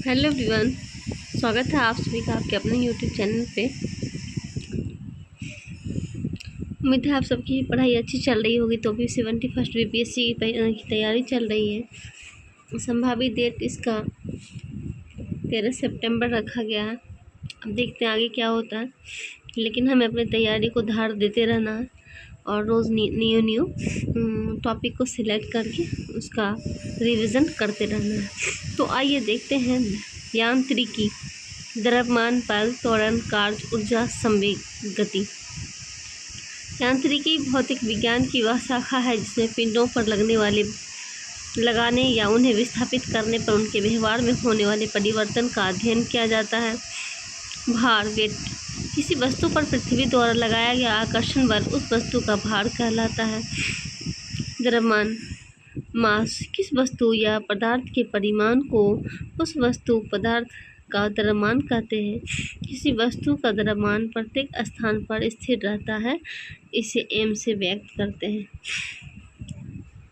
Hello everyone, स्वागत है आप सभी का आपके अपने यूट्यूब चैनल पे। उम्मीद है आप सबकी पढ़ाई अच्छी चल रही होगी। तो भी 71st बीपीएससी की तैयारी चल रही है। संभावित डेट इसका 13 सितंबर रखा गया है। अब देखते हैं आगे क्या होता है, लेकिन हमें अपनी तैयारी को धार देते रहना है और रोज़ न्यू टॉपिक को सिलेक्ट करके उसका रिवीजन करते रहना है। तो आइए देखते हैं यांत्रिकी, द्रव्यमान, बल, त्वरण, कार्य, ऊर्जा, संवेग, गति। यांत्रिकी भौतिक विज्ञान की वह शाखा है जिसमें पिंडों पर लगाने या उन्हें विस्थापित करने पर उनके व्यवहार में होने वाले परिवर्तन का अध्ययन किया जाता है। भार, वेट, किसी वस्तु पर पृथ्वी द्वारा लगाया गया आकर्षण बल उस वस्तु का भार कहलाता है। द्रव्यमान, मास, किस वस्तु या पदार्थ के परिमाण को उस वस्तु पदार्थ का द्रव्यमान कहते हैं। किसी वस्तु का द्रव्यमान प्रत्येक स्थान पर स्थिर रहता है, इसे m से व्यक्त करते हैं।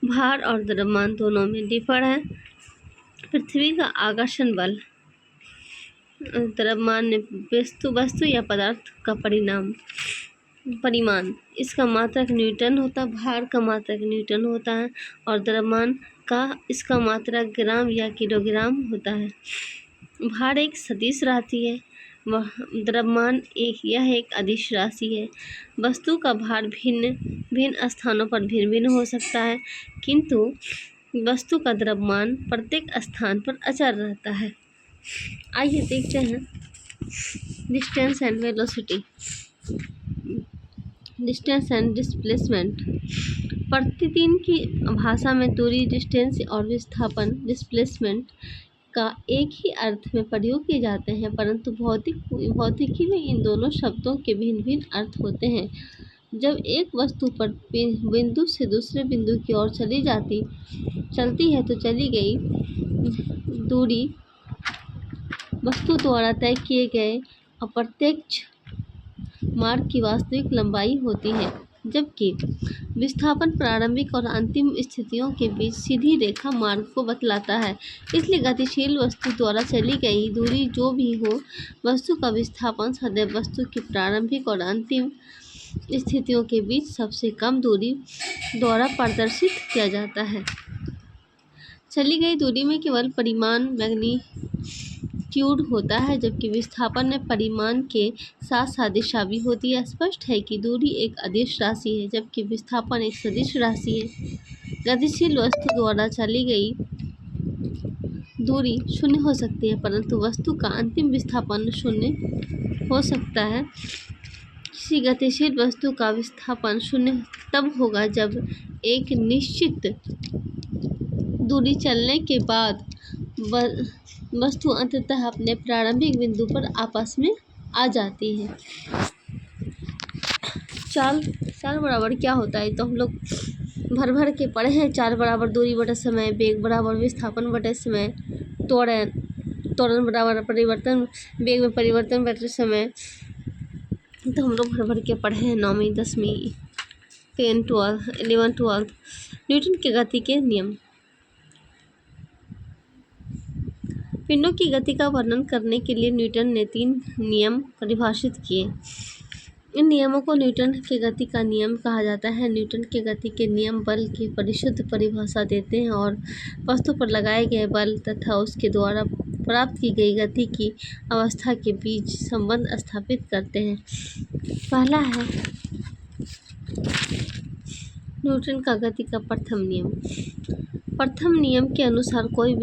भार और द्रव्यमान दोनों में डिफर है। पृथ्वी का आकर्षण बल द्रव्यमान में वस्तु या पदार्थ का परिमाण, इसका मात्रक न्यूटन होता है। भार का मात्रक न्यूटन होता है और द्रव्यमान का इसका मात्रक ग्राम या किलोग्राम होता है। भार एक सदिश राशि है, वह द्रव्यमान एक अदिश राशि है। वस्तु का भार भिन्न स्थानों पर भिन्न हो सकता है, किंतु वस्तु का द्रव्यमान प्रत्येक स्थान पर अचल रहता है। आइए देखते हैं distance and velocity, distance and displacement. प्रतिदिन की भाषा में दूरी, डिस्टेंस और विस्थापन, डिस्प्लेसमेंट का एक ही अर्थ में प्रयोग किए जाते हैं, परंतु भौतिकी में इन दोनों शब्दों के भिन्न भिन्न अर्थ होते हैं। जब एक वस्तु पर बिंदु से दूसरे बिंदु की ओर चलती है तो चली गई दूरी वस्तु द्वारा तय किए गए अप्रत्यक्ष मार्ग की वास्तविक लंबाई होती है, जबकि विस्थापन प्रारंभिक और अंतिम स्थितियों के बीच सीधी रेखा मार्ग को बतलाता है। इसलिए गतिशील वस्तु द्वारा चली गई दूरी जो भी हो, वस्तु का विस्थापन सदैव वस्तु की प्रारंभिक और अंतिम स्थितियों के बीच सबसे कम दूरी द्वारा प्रदर्शित किया जाता है। चली गई दूरी में केवल परिमाण मैग्नीट्यूड होता है, जबकि विस्थापन में परिमाण के साथ साथ दिशा भी होती है। स्पष्ट है कि दूरी एक अदिश राशि है, जबकि विस्थापन एक सदिश राशि है। गतिशील वस्तु द्वारा चली गई दूरी शून्य हो सकती है, परंतु वस्तु का अंतिम विस्थापन शून्य हो सकता है। किसी गतिशील वस्तु का विस्थापन शून्य तब होगा जब एक निश्चित दूरी चलने के बाद वस्तु अंततः अपने प्रारंभिक बिंदु पर आपस में आ जाती है। चाल बराबर क्या होता है तो हम लोग भर के पढ़े हैं। चाल बराबर दूरी बटे समय, वेग बराबर विस्थापन बटे समय, त्वरण बराबर परिवर्तन, वेग में परिवर्तन बटे समय। तो हम लोग भर के पढ़े हैं 9वीं 10वीं 10 12 11 12। न्यूटन के गति के नियम। पिंडों की गति का वर्णन करने के लिए न्यूटन ने 3 नियम परिभाषित किए। इन नियमों को न्यूटन के गति का नियम कहा जाता है। न्यूटन के गति के नियम बल की परिशुद्ध परिभाषा देते हैं और वस्तु पर लगाए गए बल तथा उसके द्वारा प्राप्त की गई गति की अवस्था के बीच संबंध स्थापित करते हैं। पहला है न्यूटन का गति का प्रथम नियम। प्रथम नियम के अनुसार कोई